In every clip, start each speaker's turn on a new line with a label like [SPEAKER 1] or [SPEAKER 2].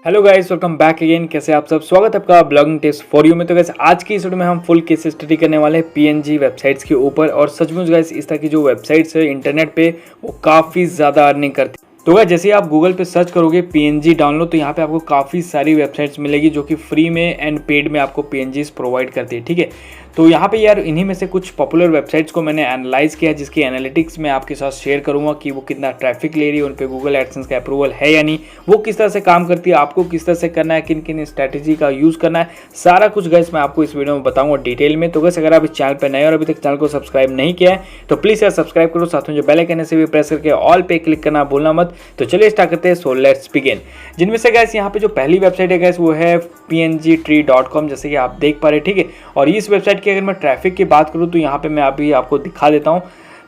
[SPEAKER 1] Hello guys, welcome back again. कैसे आप सब? स्वागत है आपका ब्लॉगिंग टिप्स फॉर यू में। तो गाइस आज की इस वीडियो में हम फुल केस स्टडी करने वाले हैं पीएनजी वेबसाइट्स के ऊपर। और सचमुच गाइस इस तरह की जो वेबसाइट्स है इंटरनेट पे वो काफ़ी ज़्यादा अर्निंग करती है। तो गाइस जैसे आप गूगल पे सर्च करोगे पीएनजी डाउनलोड, तो यहाँ पे आपको काफ़ी सारी वेबसाइट्स मिलेगी जो कि फ्री में एंड पेड में आपको पीएनजीज प्रोवाइड करती है। ठीक है, तो यहाँ पे यार इन्हीं में से कुछ पॉपुलर वेबसाइट्स को मैंने एनालाइज किया, जिसकी एनालिटिक्स मैं आपके साथ शेयर करूँगा कि वो कितना ट्रैफिक ले रही है, उन पे गूगल एडसेंस का अप्रूवल है या नहीं, वो किस तरह से काम करती है, आपको किस तरह से करना है, किन किन स्ट्रैटेजी का यूज़ करना है, सारा कुछ गाइस मैं आपको इस वीडियो में बताऊंगा डिटेल में। तो गाइस अगर आप इस चैनल पर नए और अभी तक चैनल को सब्सक्राइब नहीं किया है तो प्लीज़ यार सब्सक्राइब करो, साथ में जो बेल आइकन है से भी प्रेस करके ऑल पे क्लिक करना भूलना मत। तो चलिए स्टार्ट करते हैं। So let's begin. जिनमें से गाइस यहाँ पे जो पहली वेबसाइट है गाइस वो है pngtree.com, जैसे कि आप देख पा रहे हैं। ठीक है, और इस वेबसाइट की अगर मैं ट्रैफिक की बात करूँ तो यहाँ पे मैं अभी आपको दिखा देता हूँ।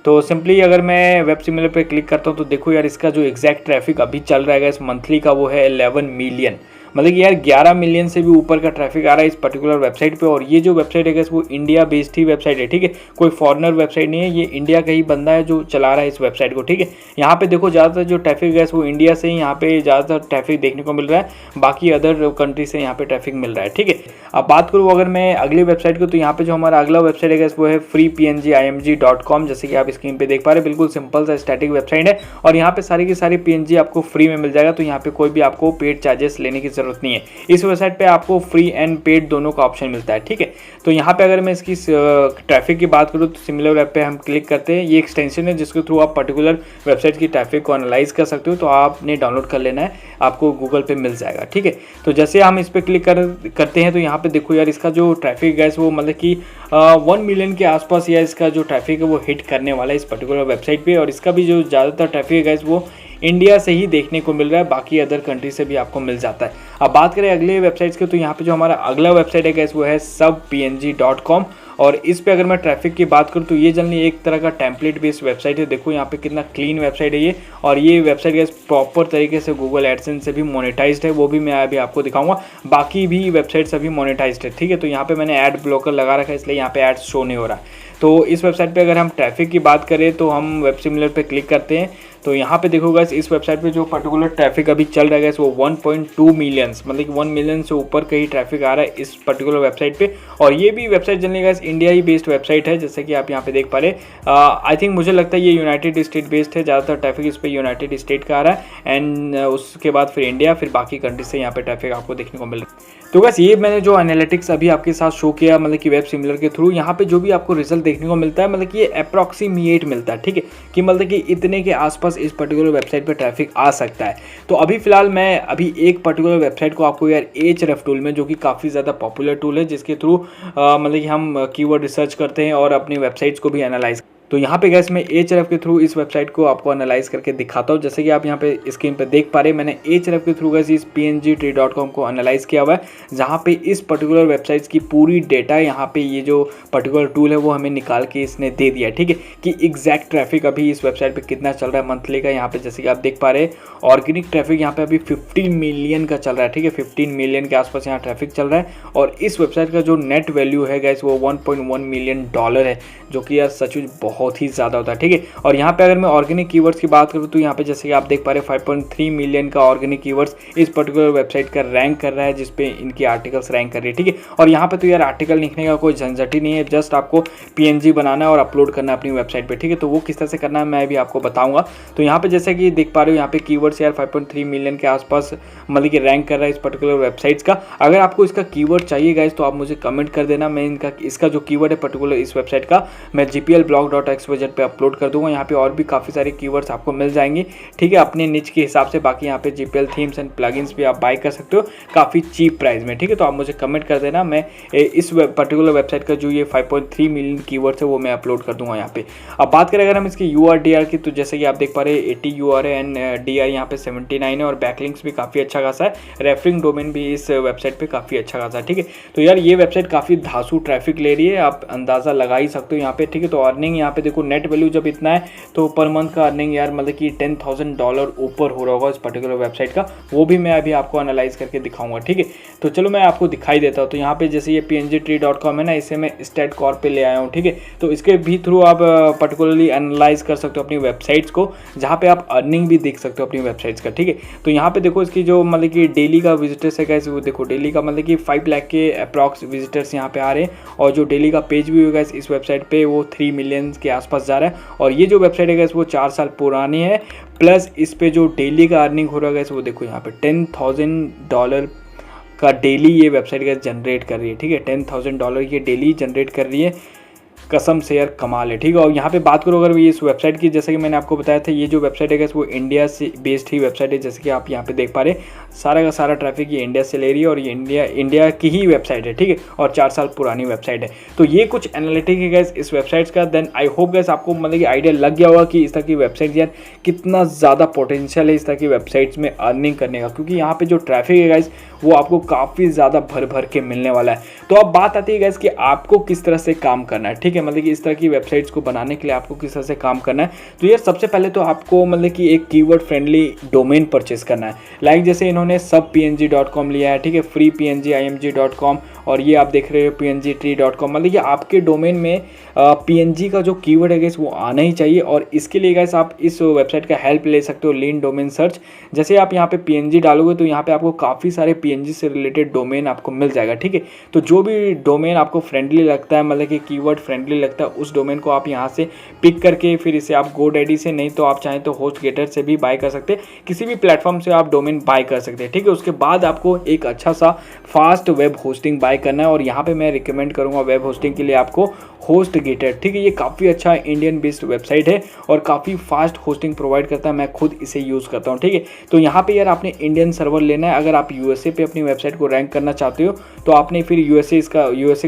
[SPEAKER 1] तो सिंपली अगर मैं वेब सिमिलर पे क्लिक करता हूँ तो देखो यार इसका जो एग्जैक्ट ट्रैफिक अभी चल रहा है इस मंथली का वो है 11 मिलियन। मतलब कि यार 11 मिलियन से भी ऊपर का ट्रैफिक आ रहा है इस पर्टिकुलर वेबसाइट पे। और ये जो वेबसाइट है वो इंडिया बेस्ड ही वेबसाइट है। ठीक है, कोई फॉरेनर वेबसाइट नहीं है, ये इंडिया का ही बंदा है जो चला रहा है इस वेबसाइट को। ठीक है, यहाँ पे देखो ज़्यादातर जो ट्रैफिक है वो इंडिया से ही यहाँ पे ज़्यादातर ट्रैफिक देखने को मिल रहा है, बाकी अदर कंट्री से यहाँ पे ट्रैफिक मिल रहा है। ठीक है, अब बात करूँ अगर मैं अगली वेबसाइट को, तो यहाँ पे जो हमारा अगला वेबसाइट है वो है freepngimg.com, जैसे कि आप स्क्रीन पे देख पा रहे हैं। बिल्कुल सिंपल सा स्टैटिक वेबसाइट है और यहाँ पे सारी की सारी पीएनजी आपको फ्री में मिल जाएगा। तो यहाँ पे कोई भी आपको पेड चार्जेस लेने की जरूरत नहीं है। इस वेबसाइट पे आपको फ्री एंड पेड दोनों का ऑप्शन मिलता है। ठीक है, तो यहाँ पे अगर मैं इसकी ट्रैफिक की बात करूँ तो सिमिलर वेब पे हम क्लिक करते हैं। ये एक्सटेंशन है जिसके थ्रू आप पर्टिकुलर वेबसाइट की ट्रैफिक को एनालाइज कर सकते हो, तो आपने डाउनलोड कर लेना है, आपको गूगल पे मिल जाएगा। ठीक है, तो जैसे हम इस पर क्लिक करते हैं तो यहाँ पे देखो यार इसका जो ट्रैफिक है वो मतलब कि 1 मिलियन के आसपास या इसका जो ट्रैफिक है वो हिट करने वाला है इस पर्टिकुलर वेबसाइट पे। और इसका भी जो ज़्यादातर ट्रैफिक है वो इंडिया से ही देखने को मिल रहा है, बाकी अदर कंट्री से भी आपको मिल जाता है। अब बात करें अगले वेबसाइट्स के, तो यहाँ पे जो हमारा अगला वेबसाइट है वो है subpng.com। और इस पे अगर मैं ट्रैफिक की बात करूँ तो ये जनरली एक तरह का टेम्पलेट बेस्ड वेबसाइट है। देखो यहाँ पे कितना क्लीन वेबसाइट है ये, और ये वेबसाइट गाइस प्रॉपर तरीके से गूगल एडसेंस से भी मोनेटाइज्ड है, वो भी मैं अभी आपको दिखाऊंगा। बाकी भी वेबसाइट्स अभी मोनेटाइज्ड है। ठीक है, तो यहाँ पे मैंने ऐड ब्लॉकर लगा रखा है, इसलिए यहाँ पे एड्स शो नहीं हो रहा है। तो इस वेबसाइट पे अगर हम ट्रैफिक की बात करें तो हम वेब सिमिलर पे क्लिक करते हैं, तो यहाँ पे देखो गाइस इस वेबसाइट पे जो पर्टिकुलर ट्रैफिक अभी चल रहा है गाइस वो 1.2 मिलियंस, मतलब कि 1 मिलियन से ऊपर का ही ट्रैफिक आ रहा है इस पर्टिकुलर वेबसाइट पे। और ये भी वेबसाइट जनरली गाइस इंडिया ही बेस्ड वेबसाइट है, जैसे कि आप यहाँ पे देख पा रहे। आई थिंक मुझे लगता है ये यूनाइटेड स्टेट बेस्ड है, ज़्यादातर ट्रैफिक इस पर यूनाइटेड स्टेट का आ रहा है एंड उसके बाद फिर इंडिया, फिर बाकी कंट्री से यहाँ पे ट्रैफिक आपको देखने को मिल रहा है। तो गाइस ये मैंने जो एनालिटिक्स अभी आपके साथ शो किया, मतलब कि वेब सिमिलर के थ्रू, यहाँ पे जो भी आपको रिजल्ट देखने को मिलता है मतलब कि ये अप्रॉक्सीमेट मिलता है। ठीक है, कि मतलब कि इतने के आसपास इस पर्टिकुलर वेबसाइट पे ट्रैफिक आ सकता है। तो अभी फिलहाल मैं अभी एक पर्टिकुलर वेबसाइट को आपको यार Ahref टूल में, जो कि काफ़ी ज़्यादा पॉपुलर टूल है, जिसके थ्रू मतलब कि हम कीवर्ड रिसर्च करते हैं और अपनी वेबसाइट्स को भी एनालाइज। तो यहाँ पे गैस मैं Ahref के थ्रू इस वेबसाइट को आपको एनालाइज करके दिखाता हूँ। जैसे कि आप यहाँ पे स्क्रीन पे देख पा रहे हैं, मैंने Ahref के थ्रू गैस इस pngtree.com को एनालाइज किया हुआ है, जहाँ पे इस पर्टिकुलर वेबसाइट्स की पूरी डेटा यहाँ पे ये जो पर्टिकुलर टूल है वो हमें निकाल के इसने दे दिया। ठीक है, कि एग्जैक्ट ट्रैफिक अभी इस वेबसाइट पर कितना चल रहा है मंथली का। यहाँ पे जैसे कि आप देख पा रहे हैं ऑर्गेनिक ट्रैफिक यहाँ पे अभी 15 मिलियन का चल रहा है। ठीक है, 15 मिलियन के आसपास यहाँ ट्रैफिक चल रहा है। और इस वेबसाइट का जो नेट वैल्यू है गैस वो $1.1 मिलियन है, जो कि यार सचमुच बहुत ही ज़्यादा होता है। ठीक है, और यहाँ पे अगर मैं ऑर्गेनिक कीवर्ड्स की बात करूँ तो यहाँ पे जैसे कि आप देख पा रहे हैं 5.3 मिलियन का ऑर्गेनिक कीवर्ड्स इस पर्टिकुलर वेबसाइट का रैंक कर रहा है, जिसपे इनकी आर्टिकल्स रैंक कर रही है। ठीक है, और यहाँ पे तो यार आर्टिकल लिखने का कोई झंझट ही नहीं है, जस्ट आपको पीएनजी बनाना है और अपलोड करना है अपनी वेबसाइट पे। ठीक है, तो वो किस तरह से करना है मैं भी आपको बताऊंगा। तो यहाँ पे जैसे कि देख पा रहे हो यहाँ पे कीवर्ड्स यार 5.3 मिलियन के आसपास मतलब कि रैंक कर रहा है इस पर्टिकुलर वेबसाइट्स का। अगर आपको इसका कीवर्ड चाहिए गाइस तो आप मुझे कमेंट कर देना, मैं इसका जो कीवर्ड है पर्टिकुलर इस वेबसाइट का मैं gplblog.xyz पे अपलोड कर दूंगा। यहाँ पे और भी काफ़ी सारे कीवर्ड्स आपको मिल जाएंगे। ठीक है, अपने निच के हिसाब से। बाकी यहाँ पे जीपीएल थीम्स एंड प्लगइन्स भी आप बाय कर सकते हो काफ़ी चीप प्राइस में। ठीक है, तो आप मुझे कमेंट कर देना, मैं इस पर्टिकुलर वेबसाइट का जो ये 5.3 मिलियन कीवर्ड्स है वो मैं अपलोड कर दूंगा यहाँ पे। अब बात करें अगर हम इसकी URDR की, तो जैसे कि आप देख पा रहे हैं 80 UR है एंड DI यहाँ पे 79 है, और बैकलिंक्स भी काफ़ी अच्छा खासा है। रेफरिंग डोमेन भी इस वेबसाइट पे काफ़ी अच्छा खासा है। ठीक है, तो यार ये वेबसाइट काफ़ी धांसू ट्रैफिक ले रही है, आप अंदाज़ा लगा ही सकते हो यहाँ पे। ठीक है, तो अर्निंग यहाँ पे पे देखो नेट वैल्यू जब इतना है तो पर मंथ का अर्निंग यार मतलब कि $10,000 ऊपर हो रहा होगा इस पर्टिकुलर वेबसाइट का, वो भी मैं अभी आपको एनालाइज करके दिखाऊंगा। ठीक है, तो चलो मैं आपको दिखाई देता हूँ। तो यहाँ पे जैसे ये pngtree.com है ना, इसे मैं StatCorp पे ले आया हूँ। ठीक है, तो इसके भी थ्रू आप पर्टिकुलरली एनालाइज कर सकते हो अपनी वेबसाइट्स को, जहाँ पे आप अर्निंग भी देख सकते हो अपनी वेबसाइट्स का। ठीक है, तो यहाँ पे देखो इसकी जो मतलब कि डेली का विजिटर्स है गाइस, वो देखो डेली का मतलब कि 5 लाख के अप्रॉक्स विजिटर्स यहाँ पे आ रहे हैं, और जो डेली का पेज व्यू है गाइस इस वेबसाइट पे वो 3 मिलियन के आसपास जा रहा है। और ये जो वेबसाइट है गाइस वो 4 साल पुरानी है, प्लस इस पे जो डेली का अर्निंग हो रहा है गाइस वो देखो यहाँ पे $10,000 का डेली ये वेबसाइट गाइस जनरेट कर रही है। ठीक है, $10,000 ये डेली जनरेट कर रही है, कसम से यार कमाल है। ठीक है, और यहाँ पे बात करो अगर ये इस वेबसाइट की, जैसे कि मैंने आपको बताया था ये जो वेबसाइट है वो इंडिया से बेस्ड ही वेबसाइट है, जैसे कि आप यहाँ पे देख पा रहे हैं सारा का सारा ट्रैफिक ये इंडिया से ले रही है, और ये इंडिया की ही वेबसाइट है। ठीक है, और 4 साल पुरानी वेबसाइट है। तो ये कुछ एनालिटिक है गैस इस वेबसाइट्स का। देन आई होप गैस आपको मतलब कि आइडिया लग गया होगा कि इस तरह की वेबसाइट यार कितना ज़्यादा पोटेंशियल है इस तरह की वेबसाइट्स में अर्निंग करने का, क्योंकि यहाँ पे जो ट्रैफिक है गाइस वो आपको काफ़ी ज़्यादा भर भर के मिलने वाला है। तो अब बात आती है गाइस कि आपको किस तरह से काम करना है। ठीक है, मतलब कि इस तरह की वेबसाइट्स को बनाने के लिए आपको किस तरह से काम करना है। तो यार सबसे पहले तो आपको मतलब कि एक कीवर्ड फ्रेंडली डोमेन परचेस करना है। लाइक जैसे इन्होंने सब png.com लिया है। ठीक है, फ्री pngimg.com, और ये आप देख रहे हो pngtree.com, मतलब ये आपके डोमेन में png का जो कीवर्ड है गाइस वो आना ही चाहिए। और इसके लिए गाइस आप इस वेबसाइट का हेल्प ले सकते हो, लीन डोमेन सर्च। जैसे आप यहाँ पे png डालोगे तो यहाँ पे आपको काफ़ी सारे png से रिलेटेड डोमेन आपको मिल जाएगा। ठीक है, तो जो भी डोमेन आपको फ्रेंडली लगता है, मतलब कि कीवर्ड फ्रेंडली लगता है, उस डोमेन को आप यहाँ से पिक करके फिर इसे आप GoDaddy से, नहीं तो आप चाहें तो HostGator से भी बाय कर सकते हैं, किसी भी प्लेटफॉर्म से आप डोमेन बाय कर सकते हैं। ठीक है, उसके बाद आपको एक अच्छा सा फास्ट वेब होस्टिंग बाय करना है, और यहाँ पे मैं रिकमेंड करूँगा वेब होस्टिंग के लिए आपको HostGator। ठीक है, ये काफ़ी अच्छा इंडियन बेस्ड वेबसाइट है और काफ़ी फास्ट होस्टिंग प्रोवाइड करता है, मैं खुद इसे यूज़ करता हूँ। ठीक है, तो यहाँ पे यार आपने इंडियन सर्वर लेना है। अगर आप USA पे अपनी वेबसाइट को रैंक करना चाहते हो तो आपने फिर USA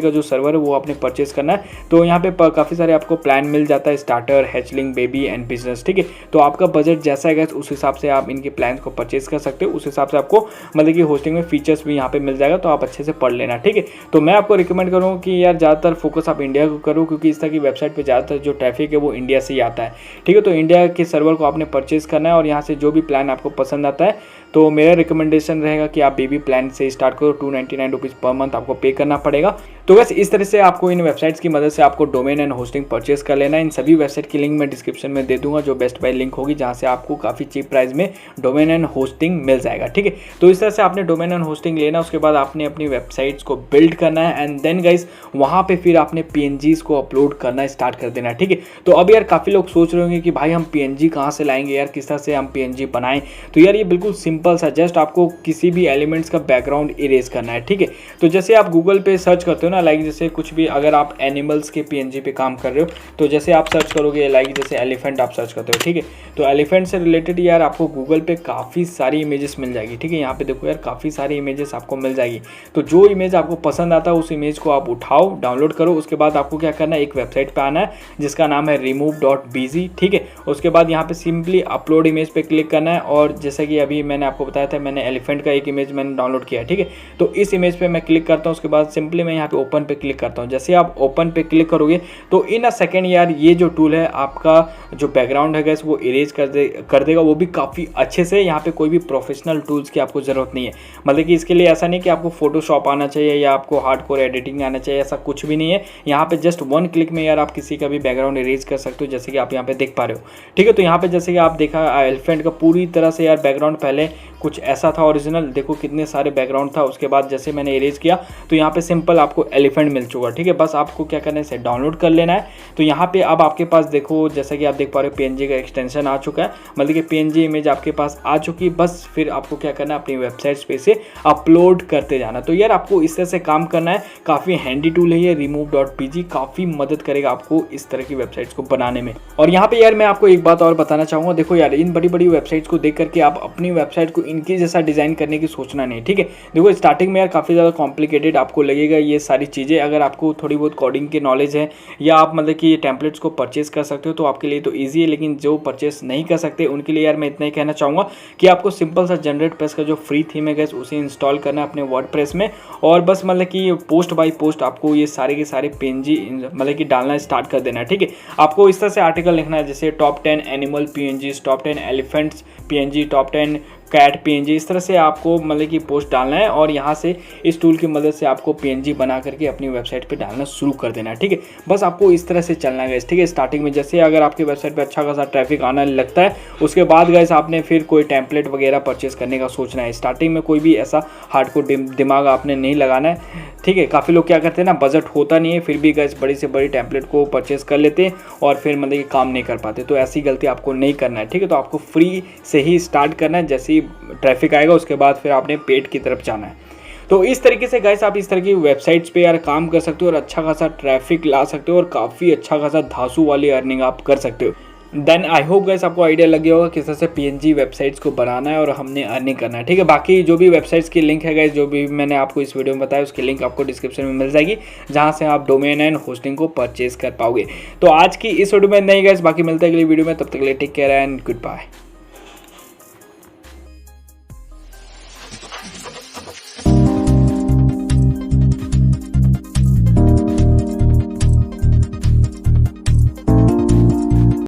[SPEAKER 1] का जो सर्वर है वो आपने परचेस करना है। तो यहाँ पे काफ़ी सारे आपको प्लान मिल जाता है, starter, hatchling, baby and business. ठीक है, तो आपका बजट जैसा है उस हिसाब से आप इनके प्लान को परचेस कर सकते हो, उस हिसाब से आपको मतलब कि होस्टिंग में फीचर्स भी यहाँ पे मिल जाएगा, तो आप अच्छे से पढ़ लेना। ठीक है, तो मैं आपको रिकमेंड करूँगा कि यार ज़्यादातर फोकस आप इंडिया को करो, क्योंकि इस तरह की वेबसाइट पे ज़्यादातर जो ट्रैफिक है वो इंडिया से ही आता है। ठीक है, तो इंडिया के सर्वर को आपने परचेस करना है, और यहाँ से जो भी प्लान आपको पसंद आता है तो मेरा रिकमेंडेशन रहेगा कि आप बेबी प्लान से स्टार्ट करो। ₹299 पर मंथ आपको पे करना पड़ेगा। तो बस इस तरह से आपको इन वेबसाइट्स की मदद से आपको डोमेन एंड होस्टिंग परचेस कर लेना है। इन सभी वेबसाइट की लिंक मैं डिस्क्रिप्शन में दे दूंगा, जो बेस्ट बाय लिंक होगी, जहाँ से आपको काफ़ी चीप प्राइस में डोमेन एंड होस्टिंग मिल जाएगा। ठीक है, तो इस तरह से आपने डोमेन एंड होस्टिंग लेना, उसके बाद आपने अपनी वेबसाइट्स को बिल्ड करना है, एंड देन गाइस वहाँ पे फिर आपने PNGs को अपलोड करना स्टार्ट कर देना। ठीक है, तो अब यार काफ़ी लोग सोच रहे होंगे कि भाई हम PNG कहाँ से लाएंगे यार, किस तरह से हम PNG बनाएं। तो यार ये बिल्कुल सिंपल सा, जस्ट आपको किसी भी एलिमेंट्स का बैकग्राउंड इरेज करना है। ठीक है, तो जैसे आप गूगल पे सर्च करते हो ना, लाइक जैसे कुछ भी, अगर आप एनिमल्स के PNG पे काम कर रहे हो तो जैसे आप सर्च करोगे, लाइक जैसे एलिफेंट आप सर्च करते हो। ठीक है, तो एलिफेंट से रिलेटेड यार आपको गूगल पे काफ़ी सारी इमेजेस मिल जाएगी। ठीक है, यहाँ पे देखो यार काफ़ी सारी इमेजेस आपको मिल जाएगी। तो जो इमेज आपको पसंद आता है उस इमेज को आप उठाओ, डाउनलोड करो। उसके बाद आपको क्या करना है, एक वेबसाइट पे आना है जिसका नाम है remove.bz। ठीक है, उसके बाद यहाँ पे सिंपली अपलोड इमेज पे क्लिक करना है, और जैसे कि अभी मैंने आपको बताया था, मैंने एलिफेंट का एक इमेज मैंने डाउनलोड किया। ठीक है, तो इस इमेज पे मैं क्लिक करता हूँ, उसके बाद सिंपली मैं यहाँ पे ओपन पे क्लिक करता हूँ। जैसे आप ओपन पे क्लिक करोगे तो इन अ सेकेंड यार ये जो टूल है आपका जो बैकग्राउंड है गैस वो इरेज कर देगा, वो भी काफ़ी अच्छे से। यहाँ पे कोई भी प्रोफेशनल टूल्स की आपको ज़रूरत नहीं है, मतलब कि इसके लिए ऐसा नहीं कि आपको फोटोशॉप आना चाहिए या आपको हार्डकोर एडिटिंग आना चाहिए, ऐसा कुछ भी नहीं है। यहाँ पे जस्ट 1 क्लिक में यार आप किसी का भी बैकग्राउंड इरेज कर सकते हो, जैसे कि आप यहाँ पे देख पा रहे हो। ठीक है, तो यहाँ पे जैसे कि आप देखा एलिफेंट का पूरी तरह से यार बैकग्राउंड पहले कुछ ऐसा था ओरिजिनल, देखो कितने सारे बैकग्राउंड था। उसके बाद जैसे मैंने इरेज किया तो यहाँ पे सिंपल आपको एलिफेंट मिल चुका। ठीक है, बस आपको क्या करना है, इसे डाउनलोड कर लेना है। तो यहाँ पे अब आपके पास देखो, जैसा कि आप देख पा रहे हो PNG का एक्सटेंशन आ चुका है, मतलब कि PNG इमेज आपके पास आ चुकी है। बस फिर आपको क्या करना है, अपनी वेबसाइट्स पे से अपलोड करते जाना। तो यार आपको इस तरह से काम करना है, काफ़ी हैंडी टूल है ये remove.bz, काफ़ी मदद करेगा आपको इस तरह की वेबसाइट्स को बनाने में। और यहाँ पे यार मैं आपको एक बात और बताना चाहूँगा, देखो यार इन बड़ी बड़ी वेबसाइट्स को देख करके आप अपनी वेबसाइट को इनके जैसा डिज़ाइन करने की सोचना नहीं, ठीक है। देखो स्टार्टिंग में यार काफ़ी ज़्यादा कॉम्प्लिकेटेड आपको लगेगा ये सारी चीज़ें। अगर आपको थोड़ी बहुत कोडिंग की नॉलेज है या आप मतलब कि ये टेम्पलेट्स को परचेस कर सकते हो तो आपके लिए तो ईजी है, लेकिन जो परचेस नहीं कर सकते उनके लिए यार मैं इतना ही कहना चाहूँगा कि आपको सिंपल सा जनरेट का जो फ्री थीम है गैस उसे इंस्टॉल करना है अपने वर्डप्रेस में, और बस मतलब कि पोस्ट बाय पोस्ट आपको ये सारे के सारे पीएनजी मतलब कि डालना स्टार्ट कर देना है, ठीक है। आपको इस तरह से आर्टिकल लिखना है जैसे top 10 animal PNG, top 10 elephants PNG, top 10 cat PNG, इस तरह से आपको मतलब कि पोस्ट डालना है और यहाँ से इस टूल की मदद से आपको पीएनजी बना करके अपनी वेबसाइट पे डालना शुरू कर देना है, ठीक है। बस आपको इस तरह से चलना है गाइस, ठीक है। स्टार्टिंग में जैसे अगर आपकी वेबसाइट पे अच्छा खासा ट्रैफिक आना लगता है उसके बाद गाइस आपने फिर कोई टेम्पलेट वगैरह परचेस करने का सोचना है। स्टार्टिंग में कोई भी ऐसा हार्डकोर दिमाग आपने नहीं लगाना है, ठीक है। काफ़ी लोग क्या करते हैं ना, बजट होता नहीं है फिर भी गाइस बड़ी से बड़ी टेम्पलेट को परचेस कर लेते हैं और फिर मतलब कि काम नहीं कर पाते, तो ऐसी गलती आपको नहीं करना है, ठीक है। तो आपको फ्री से ही स्टार्ट करना है, जैसे ही ट्रैफिक आएगा उसके बाद फिर आपने पेड की तरफ जाना है। तो इस तरीके से गाइस आप इस तरह की वेबसाइट्स पे यार काम कर सकते हो और अच्छा खासा ट्रैफिक ला सकते हो और काफ़ी अच्छा खासा धांसू वाली अर्निंग आप कर सकते हो। देन आई होप गाइस आपको आइडिया लग गया होगा किस तरह से पीएनजी वेबसाइट्स को बनाना है और हमने अर्निंग करना है, ठीक है। बाकी जो भी वेबसाइट्स की लिंक है गाइस, जो भी मैंने आपको इस वीडियो में बताया उसकी लिंक आपको डिस्क्रिप्शन में मिल जाएगी, जहां से आप डोमेन एंड होस्टिंग को परचेज कर पाओगे। तो आज की इस वीडियो में नहीं गाइस, बाकी मिलते हैं अगली वीडियो में, तब तक के लिए take care and good bye.